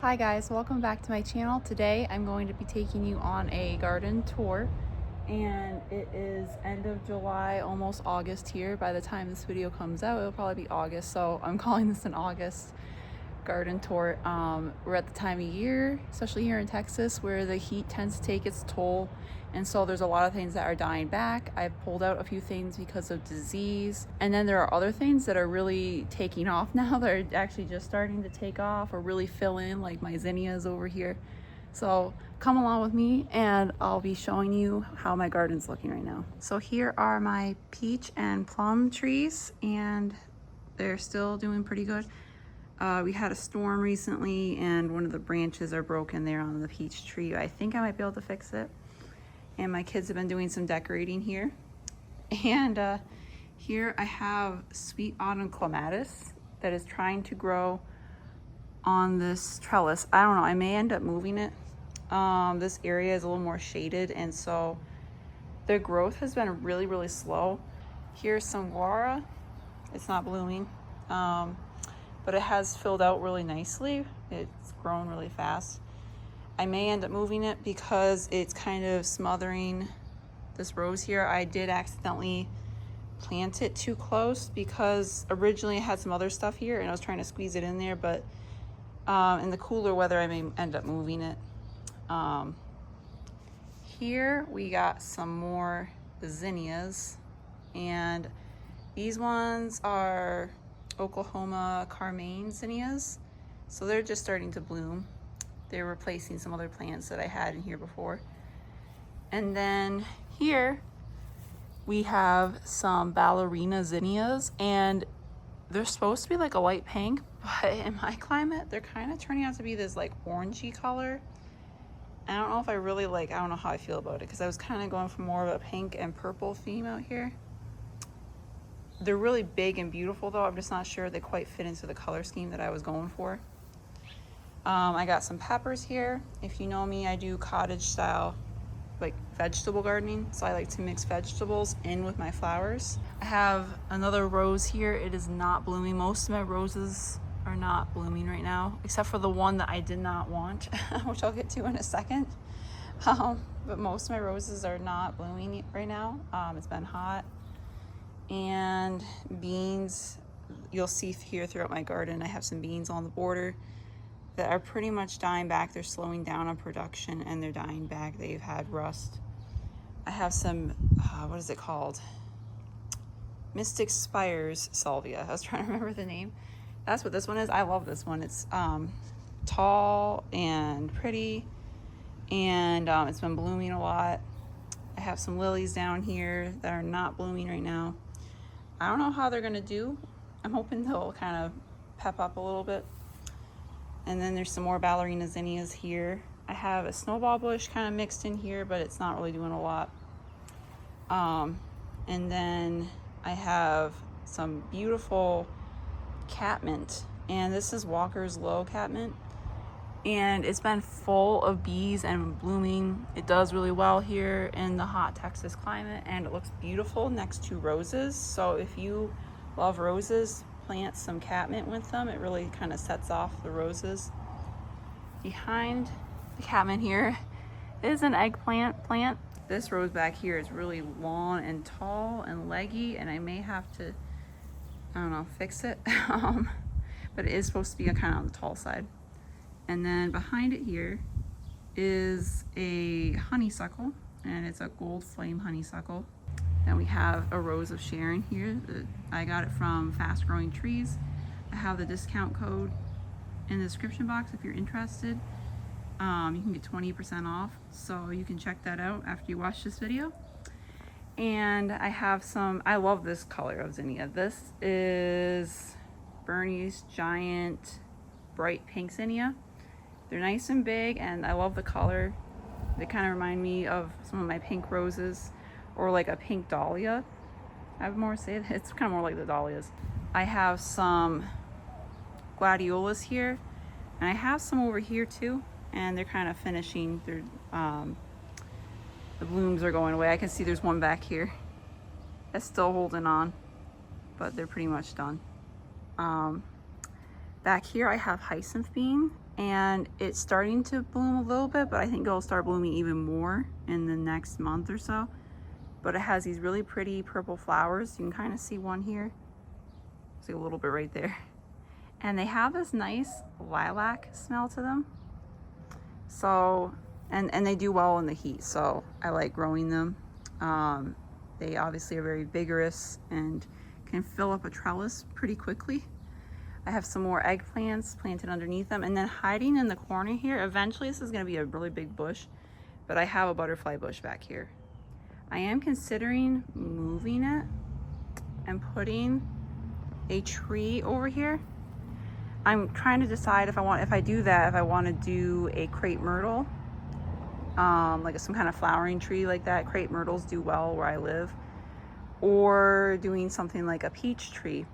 Hi guys, welcome back to my channel. Today I'm going to be taking you on a garden tour, and it is end of July, almost August here. By the time this video comes out, it'll probably be August, so I'm calling this an August garden tour. We're at the time of year, especially here in Texas, where the heat tends to take its toll, and so there's a lot of things that are dying back. I've pulled out a few things because of disease, and then there are other things that are really taking off now. They're actually just starting to take off or really fill in, like my zinnias over here. So come along with me and I'll be showing you how my garden's looking right now. So here are my peach and plum trees, and they're still doing pretty good. We had a storm recently and one of the branches are broken there on the peach tree. I think I might be able to fix it. And my kids have been doing some decorating here. And here I have sweet autumn clematis that is trying to grow on this trellis. I don't know, I may end up moving it. This area is a little more shaded, and so their growth has been really slow. Here's some guara. It's not blooming. But it has filled out really nicely. It's grown really fast. I may end up moving it because it's kind of smothering this rose here. I did accidentally plant it too close because originally I had some other stuff here and I was trying to squeeze it in there, but in the cooler weather I may end up moving it. Here we got some more zinnias, and these ones are Oklahoma Carmine zinnias, so they're just starting to bloom. They're replacing some other plants that I had in here before. And then here we have some ballerina zinnias, and they're supposed to be like a light pink, but in my climate they're kind of turning out to be this like orangey color. I don't know if I really I don't know how I feel about it, because I was kind of going for more of a pink and purple theme out here. They're really big and beautiful though. I'm just not sure they quite fit into the color scheme that I was going for. I got some peppers here. If you know me, I do cottage style like vegetable gardening, so I like to mix vegetables in with my flowers. I have another rose here. It is not blooming. Most of my roses are not blooming right now, except for the one that I did not want, which I'll get to in a second. But most of my roses are not blooming right now. It's been hot. And beans, you'll see here throughout my garden, I have some beans on the border that are pretty much dying back. They're slowing down on production and they're dying back. They've had rust. I have some, what is it called? Mystic Spires salvia. I was trying to remember the name. That's what this one is. I love this one. It's tall and pretty, and it's been blooming a lot. I have some lilies down here that are not blooming right now. I don't know how they're gonna do. I'm hoping they'll kind of pep up a little bit. And then there's some more ballerina zinnias here. I have a snowball bush kind of mixed in here, but it's not really doing a lot. And then I have some beautiful catmint, and this is Walker's Low catmint, and it's been full of bees and blooming. It does really well here in the hot Texas climate, and it looks beautiful next to roses. So if you love roses, plant some catmint with them. It really kind of sets off the roses. Behind the catmint here is an eggplant plant. This rose back here is really long and tall and leggy, and I may have to, I don't know, fix it. But it is supposed to be kind of on the tall side. And then behind it here is a honeysuckle, and it's a gold flame honeysuckle. Then we have a rose of Sharon here. I got it from Fast Growing Trees. I have the discount code in the description box if you're interested. You can get 20% off, so you can check that out after you watch this video. And I have some, I love this color of zinnia. This is Bernie's Giant Bright Pink Zinnia. They're nice and big, and I love the color. They kind of remind me of some of my pink roses, or like a pink dahlia. I have more to say that. It's kind of more like the dahlias. I have some gladiolas here, and I have some over here too, and they're kind of finishing. They're the blooms are going away. I can see there's one back here that's still holding on, but they're pretty much done. Back here I have hyacinth bean, and it's starting to bloom a little bit, but I think it'll start blooming even more in the next month or so. But it has these really pretty purple flowers. You can kind of see one here. See a little bit right there. And they have this nice lilac smell to them. So, and they do well in the heat, so I like growing them. They obviously are very vigorous and can fill up a trellis pretty quickly. I have some more eggplants planted underneath them, and then hiding in the corner here, eventually this is going to be a really big bush, but I have a butterfly bush back here. I am considering moving it and putting a tree over here. I'm trying to decide if I do that, if I want to do a crepe myrtle, like some kind of flowering tree like that. Crepe myrtles do well where I live, or doing something like a peach tree.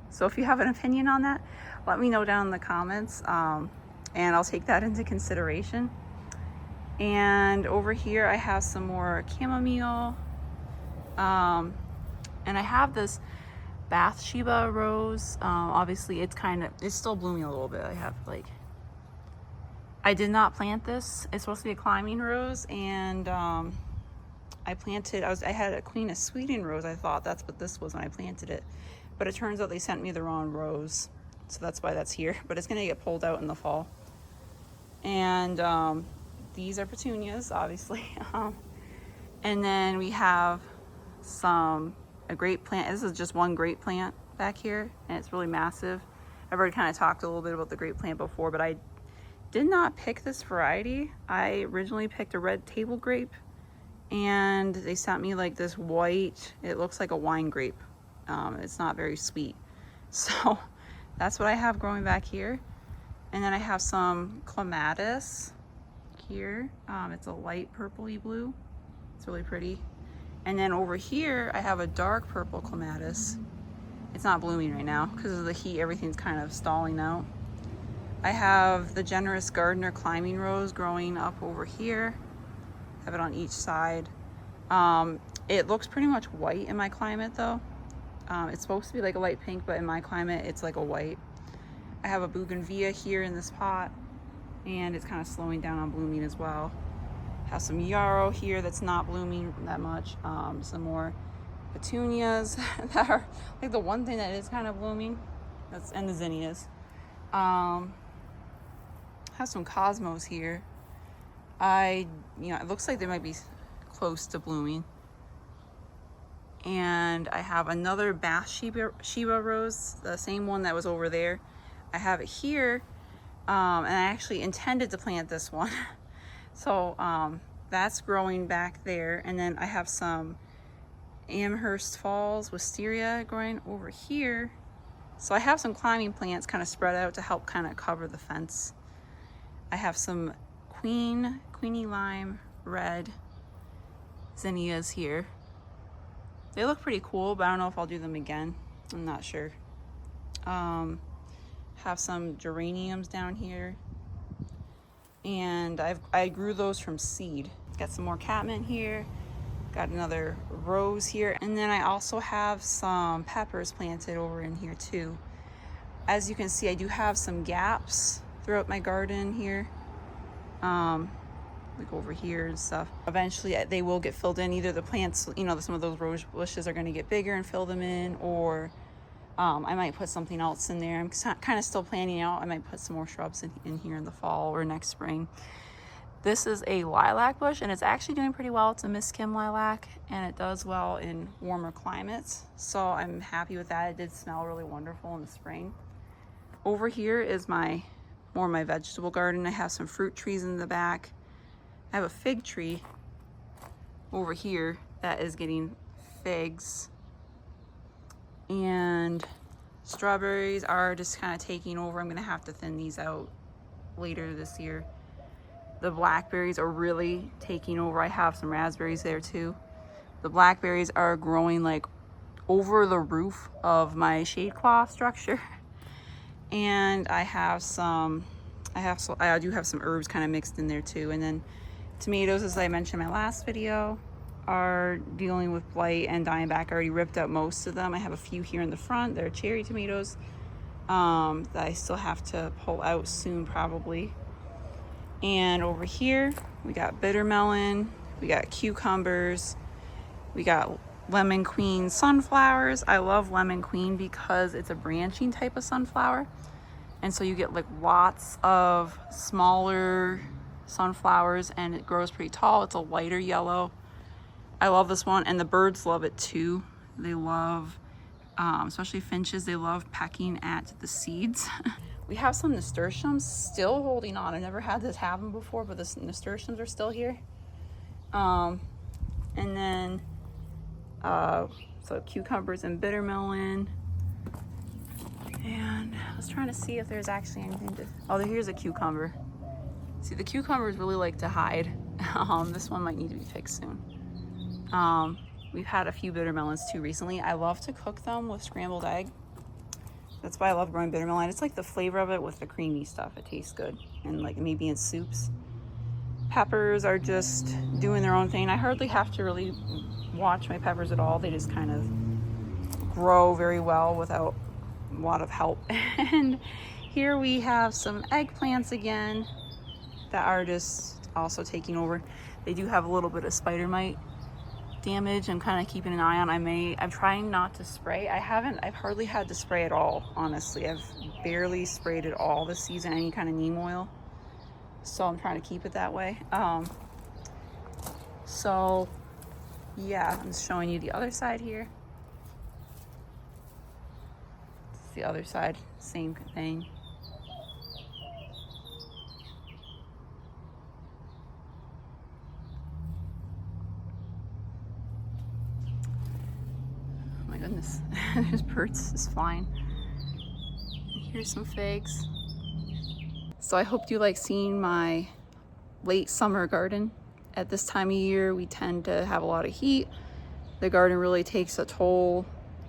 So if you have an opinion on that, let me know down in the comments, and I'll take that into consideration. And over here I have some more chamomile, and I have this Bathsheba rose. Obviously it's still blooming a little bit. I did not plant this. It's supposed to be a climbing rose, and I had a Queen of Sweden rose. I thought that's what this was when I planted it, but it turns out they sent me the wrong rose, so that's why that's here. But it's gonna get pulled out in the fall. And these are petunias, obviously. And then we have a grape plant. This is just one grape plant back here, and it's really massive. I've already kind of talked a little bit about the grape plant before, but I did not pick this variety. I originally picked a red table grape, and they sent me like this white, it looks like a wine grape. It's not very sweet. So that's what I have growing back here. And then I have some clematis here. It's a light purpley blue. It's really pretty. And then over here I have a dark purple clematis. It's not blooming right now because of the heat. Everything's kind of stalling out. I have the Generous Gardener climbing rose growing up over here. Have it on each side. It looks pretty much white in my climate though. It's supposed to be like a light pink, but in my climate it's like a white. I have a bougainvillea here in this pot, and it's kind of slowing down on blooming as well. Have some yarrow here that's not blooming that much. Some more petunias that are like the one thing that is kind of blooming. And the zinnias. Have some cosmos here. It looks like they might be close to blooming. And I have another Bathsheba rose, the same one that was over there. I have it here, and I actually intended to plant this one. So that's growing back there. And then I have some Amherst Falls wisteria growing over here. So I have some climbing plants kind of spread out to help kind of cover the fence. I have some Queenie Lime red zinnias here. They look pretty cool, but I don't know if I'll do them again. I'm not sure. Have some geraniums down here. And I grew those from seed. Got some more catmint here. Got another rose here. And then I also have some peppers planted over in here too. As you can see, I do have some gaps throughout my garden here. Like over here and stuff. Eventually they will get filled in. Either the plants, some of those rose bushes are going to get bigger and fill them in, or I might put something else in there. I'm kind of still planning out. I might put some more shrubs in here in the fall or next spring. This is a lilac bush, and it's actually doing pretty well. It's a Miss Kim lilac, and it does well in warmer climates. So I'm happy with that. It did smell really wonderful in the spring. Over here is my vegetable garden. I have some fruit trees in the back. I have a fig tree over here that is getting figs, and strawberries are just kind of taking over. I'm gonna have to thin these out later this year. The blackberries are really taking over. I have some raspberries there too. The blackberries are growing like over the roof of my shade cloth structure. And I do have some herbs kind of mixed in there too. And then tomatoes, as I mentioned in my last video, are dealing with blight and dying back. I already ripped out most of them. I have a few here in the front. They're cherry tomatoes. that I still have to pull out soon probably. And over here we got bitter melon, we got cucumbers, we got lemon queen sunflowers. I love lemon queen because it's a branching type of sunflower, and so you get like lots of smaller sunflowers and it grows pretty tall. It's a lighter yellow. I love this one, and the birds love it too. They love, especially finches, they love pecking at the seeds. We have some nasturtiums still holding on. I've never had this happen before, but the nasturtiums are still here. And then so cucumbers and bitter melon. And I was trying to see if there's actually anything to, oh, here's a cucumber. See, the cucumbers really like to hide. This one might need to be fixed soon. We've had a few bitter melons too recently. I love to cook them with scrambled egg. That's why I love growing bitter melon. It's like the flavor of it with the creamy stuff. It tastes good. And like maybe in soups. Peppers are just doing their own thing. I hardly have to really watch my peppers at all. They just kind of grow very well without a lot of help. And here we have some eggplants again that are just also taking over. They do have a little bit of spider mite damage. I'm kind of keeping an eye on. I'm trying not to spray. I've hardly had to spray at all, honestly. I've barely sprayed at all this season, any kind of neem oil. So I'm trying to keep it that way. So yeah, I'm just showing you the other side here. It's the other side, same thing. Oh my goodness, there's birds just flying. Here's some figs. So I hope you like seeing my late summer garden. At this time of year, we tend to have a lot of heat. The garden really takes a toll,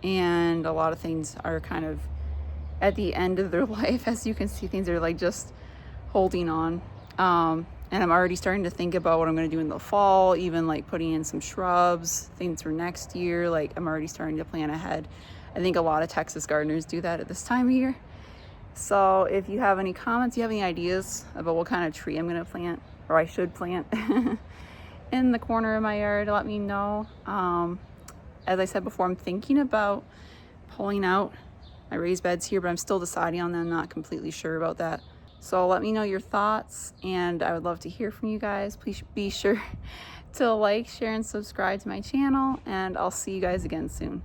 and a lot of things are kind of at the end of their life. As you can see, things are like just holding on. And I'm already starting to think about what I'm going to do in the fall, even like putting in some shrubs, things for next year. Like I'm already starting to plan ahead. I think a lot of Texas gardeners do that at this time of year. So if you have any comments, you have any ideas about what kind of tree I'm going to plant, or I should plant in the corner of my yard, let me know. As I said before, I'm thinking about pulling out my raised beds here, but I'm still deciding on them. I'm not completely sure about that. So let me know your thoughts, and I would love to hear from you guys. Please be sure to like, share, and subscribe to my channel, and I'll see you guys again soon.